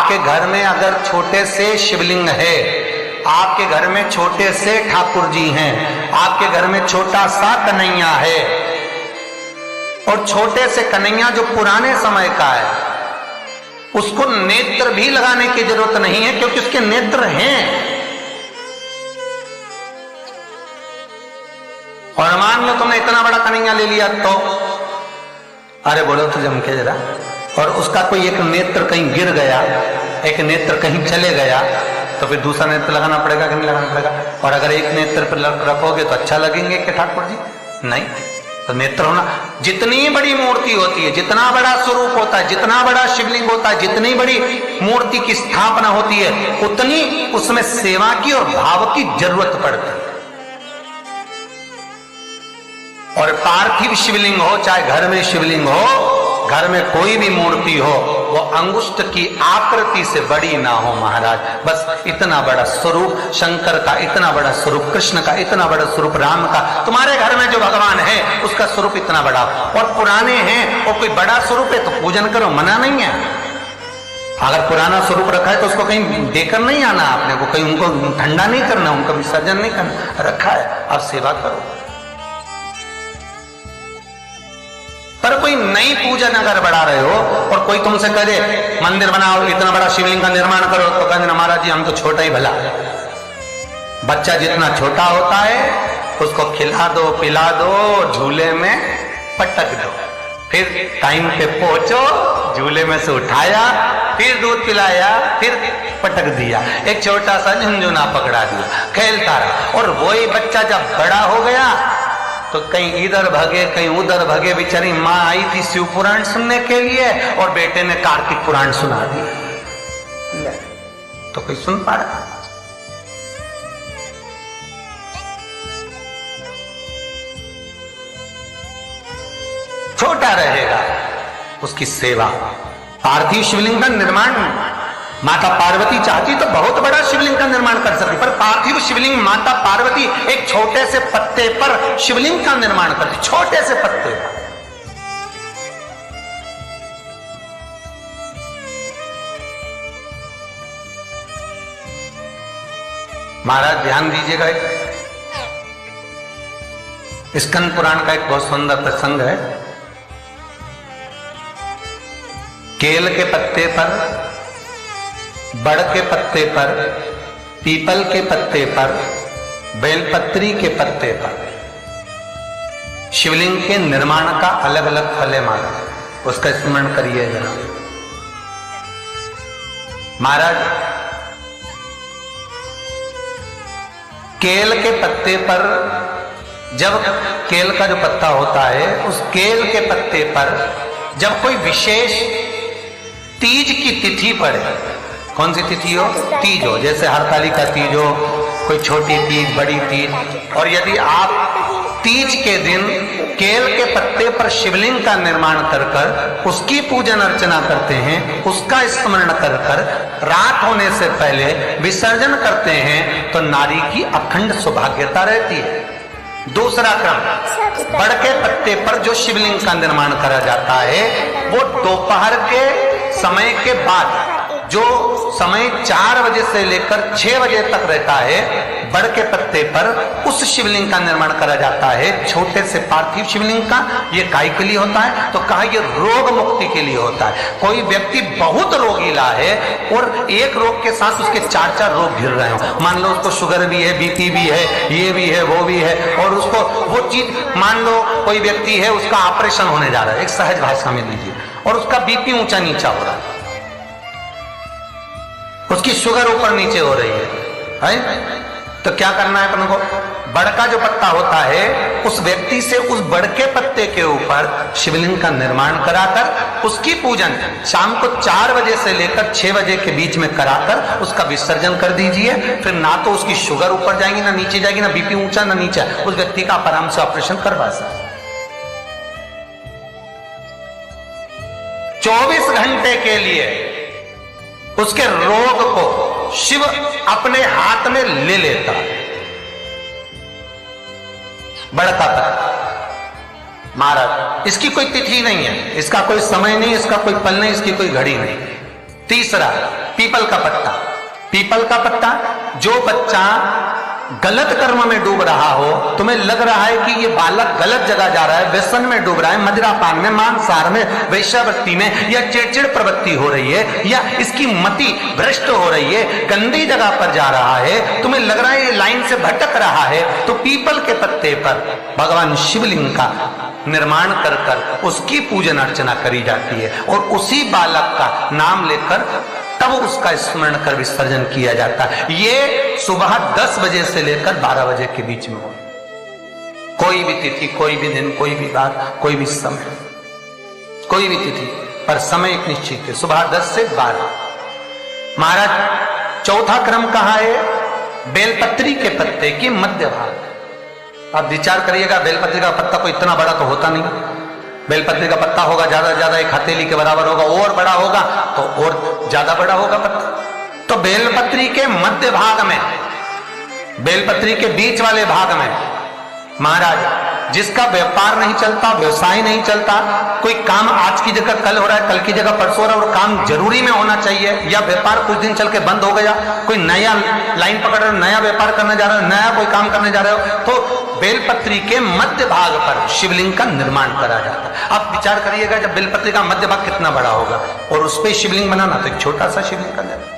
आपके घर में अगर छोटे से शिवलिंग है, आपके घर में छोटे से ठाकुर जी हैं, आपके घर में छोटा सा कन्हैया है, और छोटे से कन्हैया जो पुराने समय का है, उसको नेत्र भी लगाने की जरूरत नहीं है क्योंकि उसके नेत्र हैं। और मान लो तुमने इतना बड़ा कन्हैया ले लिया तो, अरे बोलो तो जम के जरा, और उसका कोई एक नेत्र कहीं गिर गया, एक नेत्र कहीं चले गया, तो फिर दूसरा नेत्र लगाना पड़ेगा कि नहीं लगाना पड़ेगा? और अगर एक नेत्र पर रखोगे तो अच्छा लगेंगे कि ठाकुर जी? नहीं। तो नेत्र होना, जितनी बड़ी मूर्ति होती है, जितना बड़ा स्वरूप होता है, जितना बड़ा शिवलिंग होता है, जितनी बड़ी मूर्ति की स्थापना होती है, उतनी उसमें सेवा की और भाव की जरूरत पड़ती है। और पार्थिव शिवलिंग हो, चाहे घर में शिवलिंग हो, घर में कोई भी मूर्ति हो, वो अंगुष्ठ की आकृति से बड़ी ना हो महाराज। बस इतना बड़ा स्वरूप शंकर का, इतना बड़ा स्वरूप कृष्ण का, इतना बड़ा स्वरूप राम का, तुम्हारे घर में जो भगवान है उसका स्वरूप इतना बड़ा, और पुराने हैं और कोई बड़ा स्वरूप है तो पूजन करो, मना नहीं है। अगर पुराना स्वरूप रखा है तो उसको कहीं देकर नहीं आना आपने को, कहीं उनको ठंडा नहीं करना, उनका विसर्जन नहीं करना, रखा है आप सेवा करो। पर कोई नई पूजन अगर बढ़ा रहे हो और कोई तुमसे कह दे मंदिर बनाओ, इतना बड़ा शिवलिंग का निर्माण करो, तो कहते महाराज जी हम तो छोटा ही भला। बच्चा जितना छोटा होता है उसको खिला दो, पिला दो, झूले में पटक दो, फिर टाइम पे पहुंचो, झूले में से उठाया, फिर दूध पिलाया, फिर पटक दिया, एक छोटा सा झुनझुना पकड़ा दिया, खेलता रहा। और वही बच्चा जब बड़ा हो गया तो कहीं इधर भागे कहीं उधर भागे, बेचारी माँ आई थी शिव पुराण सुनने के लिए और बेटे ने कार्तिक पुराण सुना दिया, तो कोई सुन पा रहा? छोटा रहेगा उसकी सेवा। पार्थिव शिवलिंग का निर्माण माता पार्वती चाहती तो बहुत बड़ा शिवलिंग का निर्माण कर सकती, पर पार्थिव शिवलिंग माता पार्वती एक छोटे से पत्ते पर शिवलिंग का निर्माण करती, छोटे से पत्ते पर। महाराज ध्यान दीजिएगा, स्कंद पुराण का एक बहुत सुंदर प्रसंग है। केल के पत्ते पर, बड़ के पत्ते पर, पीपल के पत्ते पर, बेलपत्री के पत्ते पर शिवलिंग के निर्माण का अलग अलग फल है महाराज, उसका स्मरण करिए जरा। महाराज केल के पत्ते पर, जब केल का जो पत्ता होता है उस केल के पत्ते पर जब कोई विशेष तीज की तिथि पड़े, कौन सी तिथि हो? तीज हो, जैसे हरतालिका तीज हो, कोई छोटी तीज, बड़ी तीज, और यदि आप तीज के दिन केल के पत्ते पर शिवलिंग का निर्माण कर कर उसकी पूजन अर्चना करते हैं, उसका स्मरण कर कर रात होने से पहले विसर्जन करते हैं, तो नारी की अखंड सौभाग्यता रहती है। दूसरा क्रम, बड़ के पत्ते पर जो शिवलिंग का निर्माण करा जाता है वो दोपहर के समय के बाद, जो समय 4 बजे से लेकर 6 बजे तक रहता है, बड़ के पत्ते पर उस शिवलिंग का निर्माण करा जाता है, छोटे से पार्थिव शिवलिंग का। ये काय के लिए होता है? तो कहा ये रोग मुक्ति के लिए होता है। कोई व्यक्ति बहुत रोगीला है और एक रोग के साथ उसके 4 रोग घिर रहे हो, मान लो उसको शुगर भी है, बीपी भी है, ये भी है, वो भी है, और उसको वो चीज, मान लो कोई व्यक्ति है उसका ऑपरेशन होने जा रहा है, एक सहज भाषा में लीजिए, और उसका बीपी ऊंचा नीचा हो रहा है, उसकी शुगर ऊपर नीचे हो रही है? तो क्या करना है अपन को? बड़ का जो पत्ता होता है उस व्यक्ति से उस बड़ के पत्ते के ऊपर शिवलिंग का निर्माण कराकर उसकी पूजन शाम को 4 बजे से लेकर 6 बजे के बीच में कराकर उसका विसर्जन कर दीजिए। फिर ना तो उसकी शुगर ऊपर जाएगी ना नीचे जाएगी, ना बीपी ऊंचा ना नीचा, उस व्यक्ति का आप आराम से ऑपरेशन करवा सकते। 24 घंटे के लिए उसके रोग को शिव अपने हाथ में ले लेता है। बड़का पत्ता महाराज, इसकी कोई तिथि नहीं है, इसका कोई समय नहीं, इसका कोई पल नहीं, इसकी कोई घड़ी नहीं, तीसरा, पीपल का पत्ता। पीपल का पत्ता, जो बच्चा गलत कर्म में डूब रहा हो, तुम्हें लग रहा है कि ये बालक गलत जगह जा रहा है, व्यसन में डूब रहा है, मदिरापान में, मांसाहार में, वेश्यावृत्ति में, या चिड़चिड़ प्रवृत्ति हो रही है, या इसकी मति भ्रष्ट हो रही है, गंदी जगह पर जा रहा है, तुम्हें लग रहा है ये लाइन से भटक रहा है, तो पीपल के पत्ते पर भगवान शिवलिंग का निर्माण कर कर उसकी पूजन अर्चना करी जाती है, और उसी बालक का नाम लेकर तब उसका स्मरण कर विसर्जन किया जाता है। ये सुबह 10 बजे से लेकर 12 बजे के बीच में हो। कोई भी तिथि, कोई भी दिन, कोई भी बात, कोई भी समय, कोई भी तिथि पर समय एक निश्चित है, सुबह 10 से 12। महाराज चौथा क्रम कहा है? बेलपत्री के पत्ते की मध्य भाग। आप विचार करिएगा, बेलपत्री का पत्ता कोई इतना बड़ा तो होता नहीं। बेलपत्री का पत्ता होगा ज्यादा से ज्यादा एक हथेली के बराबर होगा, और बड़ा होगा तो और ज्यादा बड़ा होगा पत्ता। तो बेलपत्री के मध्य भाग में, बेलपत्री के बीच वाले भाग में महाराज जिसका व्यापार नहीं चलता, व्यवसाय नहीं चलता, कोई काम आज की जगह कल हो रहा है, कल की जगह परसों हो रहा है, और काम जरूरी में होना चाहिए, या व्यापार कुछ दिन चल के बंद हो गया, कोई नया लाइन पकड़ रहे हो, नया व्यापार करने जा रहे हो, नया कोई काम करने जा रहे हो, तो बेलपत्री के मध्य भाग पर शिवलिंग का निर्माण करा जाता है। आप विचार करिएगा, जब बेलपत्री का मध्य भाग कितना बड़ा होगा, और उस पर शिवलिंग बनाना तो एक छोटा सा शिवलिंग का निर्माण।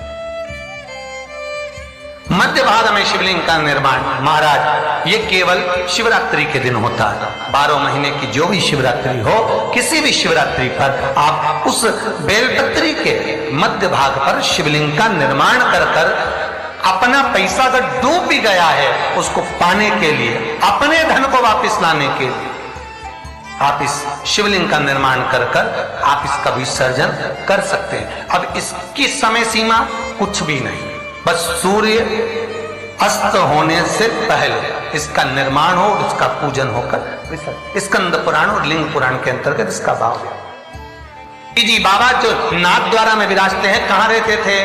मध्य भाग में शिवलिंग का निर्माण महाराज ये केवल शिवरात्रि के दिन होता है। 12 महीने की जो भी शिवरात्रि हो, किसी भी शिवरात्रि पर आप उस बेलपत्री के मध्य भाग पर शिवलिंग का निर्माण कर कर अपना पैसा अगर डूब भी गया है, उसको पाने के लिए, अपने धन को वापस लाने के लिए आप इस शिवलिंग का निर्माण कर कर आप इसका विसर्जन कर सकते हैं। अब इसकी समय सीमा कुछ भी नहीं, बस सूर्य अस्त होने से पहले इसका निर्माण हो, इसका पूजन होकर स्कंद पुराण और लिंग पुराण के अंतर्गत इसका भाव है। जी बाबा जो नाथ द्वारा में विराजते हैं, कहां रहते थे?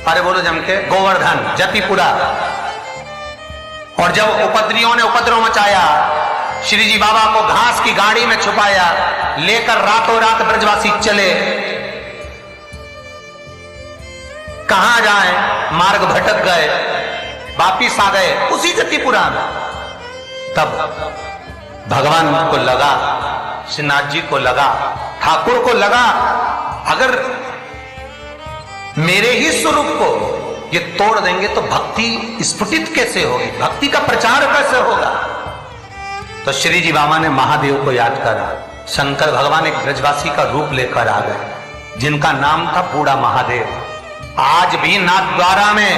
अरे बोलो जम के, गोवर्धन, जतिपुरा। और जब उपद्रवियों ने उपद्रव मचाया, श्री जी बाबा को घास की गाड़ी में छुपाया, लेकर रातों रात ब्रजवासी चले। कहां जाए, मार्ग भटक गए, वापिस आ गए उसी जतिपुरा में। तब भगवान को लगा, श्रीनाथ जी को लगा, ठाकुर को लगा, अगर मेरे ही स्वरूप को ये तोड़ देंगे तो भक्ति स्फुटित कैसे होगी, भक्ति का प्रचार कैसे होगा? तो श्री जी बाबा ने महादेव को याद करा। शंकर भगवान एक ब्रजवासी का रूप लेकर आ गए, जिनका नाम था बूढ़ा महादेव। आज भी नाथ द्वारा में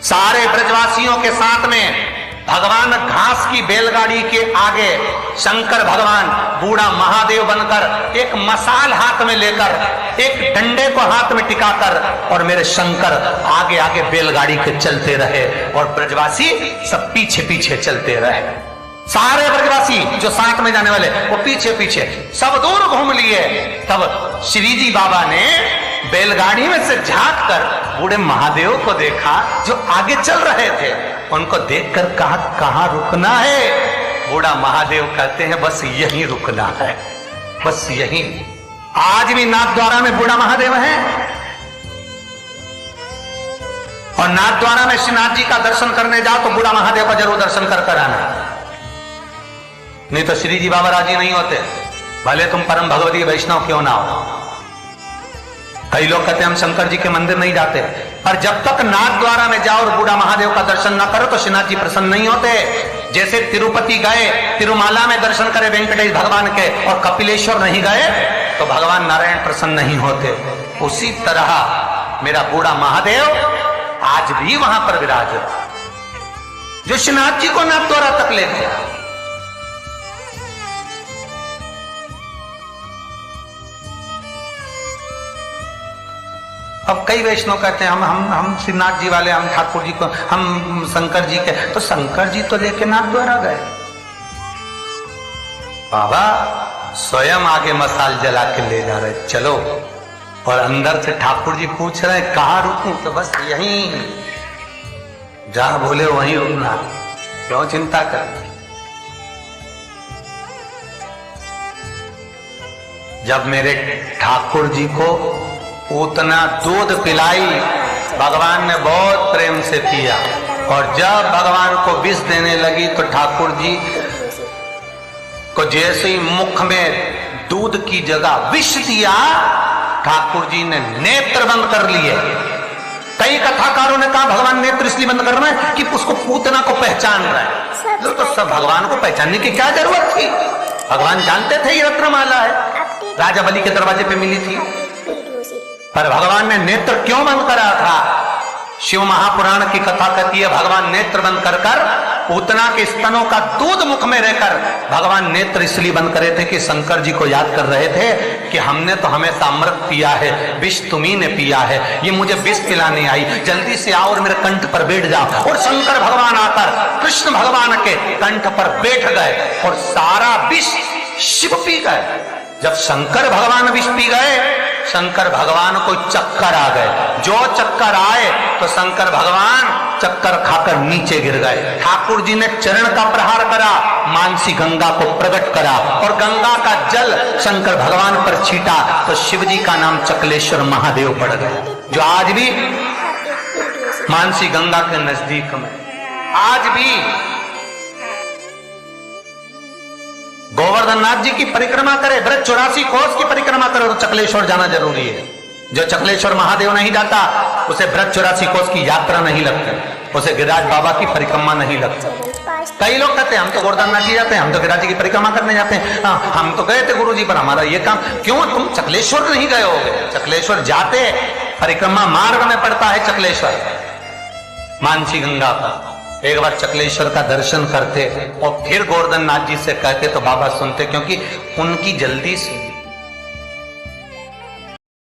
सारे ब्रजवासियों के साथ में भगवान घास की बैलगाड़ी के आगे शंकर भगवान बूढ़ा महादेव बनकर एक मसाल हाथ में लेकर, एक डंडे को हाथ में टिकाकर, और मेरे शंकर आगे आगे बैलगाड़ी के चलते रहे, और ब्रजवासी सब पीछे पीछे चलते रहे। सारे ब्रजवासी जो साथ में जाने वाले वो पीछे पीछे सब दूर घूम लिए। तब श्री जी बाबा ने बैलगाड़ी में से झांक कर बूढ़े महादेव को देखा जो आगे चल रहे थे। उनको देखकर कहा, कहां रुकना है? बूढ़ा महादेव कहते हैं, बस यहीं रुकना है, बस यहीं। आज भी नाथ द्वारा में बूढ़ा महादेव है, और नाथ द्वारा में श्रीनाथ जी का दर्शन करने जाओ तो बूढ़ा महादेव का जरूर दर्शन कर कर आना, नहीं तो श्री जी बाबा राजी नहीं होते, भले तुम परम भगवती वैष्णव क्यों ना हो। कई लोग कहते हैं हम शंकर जी के मंदिर नहीं जाते, पर जब तक नाथ द्वारा में जाओ और बूढ़ा महादेव का दर्शन ना करो तो श्रीनाथ जी प्रसन्न नहीं होते। जैसे तिरुपति गए, तिरुमाला में दर्शन करे वेंकटेश भगवान के, और कपिलेश्वर नहीं गए तो भगवान नारायण प्रसन्न नहीं होते। उसी तरह मेरा बूढ़ा महादेव आज भी वहां पर विराज, जो श्रीनाथ जी को नाथ द्वारा तक ले गया। अब कई वैष्णव कहते हैं हम श्रीनाथ जी वाले, हम ठाकुर जी को, हम शंकर जी के, तो शंकर जी तो लेके नाथ द्वारा गए। बाबा स्वयं आगे मसाल जला के ले जा रहे, चलो। और अंदर से ठाकुर जी पूछ रहे कहां रुकूं? तो बस यहीं, जहां बोले वहीं रुकना, क्यों चिंता कर। जब मेरे ठाकुर जी को उतना दूध पिलाई, भगवान ने बहुत प्रेम से पिया, और जब भगवान को विष देने लगी तो ठाकुर जी को जैसे ही मुख में दूध की जगह विष दिया, ठाकुर जी ने नेत्र बंद कर लिए। कई कथाकारों ने कहा भगवान नेत्र इसलिए बंद कर रहे हैं कि उसको पूतना को पहचान रहा है। तो सब भगवान को पहचानने की क्या जरूरत थी? भगवान जानते थे ये रत्नमाला है, राजा बलि के दरवाजे पे मिली थी, पर भगवान ने नेत्र क्यों बंद करा था? शिव महापुराण की कथा कहती है भगवान नेत्र बंद कर पूतना के स्तनों का दूध मुख में रहकर भगवान नेत्र इसलिए बंद करे थे कि शंकर जी को याद कर रहे थे कि हमने तो हमेशा अमृत पिया है, विष तुम्ही ने पिया है, ये मुझे विष पिलाने आई, जल्दी से आओ और मेरे कंठ पर बैठ जाओ। और शंकर भगवान आकर कृष्ण भगवान के कंठ पर बैठ गए और सारा विष शिव पी गए। जब शंकर भगवान विष पी गए, शंकर भगवान को चक्कर आ गए। जो चक्कर आए तो शंकर भगवान चक्कर खाकर नीचे गिर गए। ठाकुर जी ने चरण का प्रहार करा, मानसी गंगा को प्रकट करा और गंगा का जल शंकर भगवान पर छीटा तो शिव जी का नाम चकलेश्वर महादेव पड़ गया, जो आज भी मानसी गंगा के नजदीक में, आज भी गोवर्धन नाथ जी की परिक्रमा करे, ब्रज 84 कोस की परिक्रमा करे तो चकलेश्वर जाना जरूरी है। जो चकलेश्वर महादेव नहीं जाता उसे ब्रज 84 कोस की यात्रा नहीं लगती, उसे गिरिराज बाबा की परिक्रमा नहीं लगती। कई लोग कहते हैं हम तो गोवर्धन नाथ जी जाते हैं, हम तो गिरिराज जी की परिक्रमा करने जाते हैं। हम तो गए थे गुरु जी पर, हमारा ये काम क्यों? तुम चकलेश्वर नहीं गए होगे। चकलेश्वर जाते, परिक्रमा मार्ग में पड़ता है चकलेश्वर मानसी गंगा का। एक बार चकलेश्वर का दर्शन करते और फिर गोवर्धन नाथ जी से कहते तो बाबा सुनते, क्योंकि उनकी जल्दी सुनी।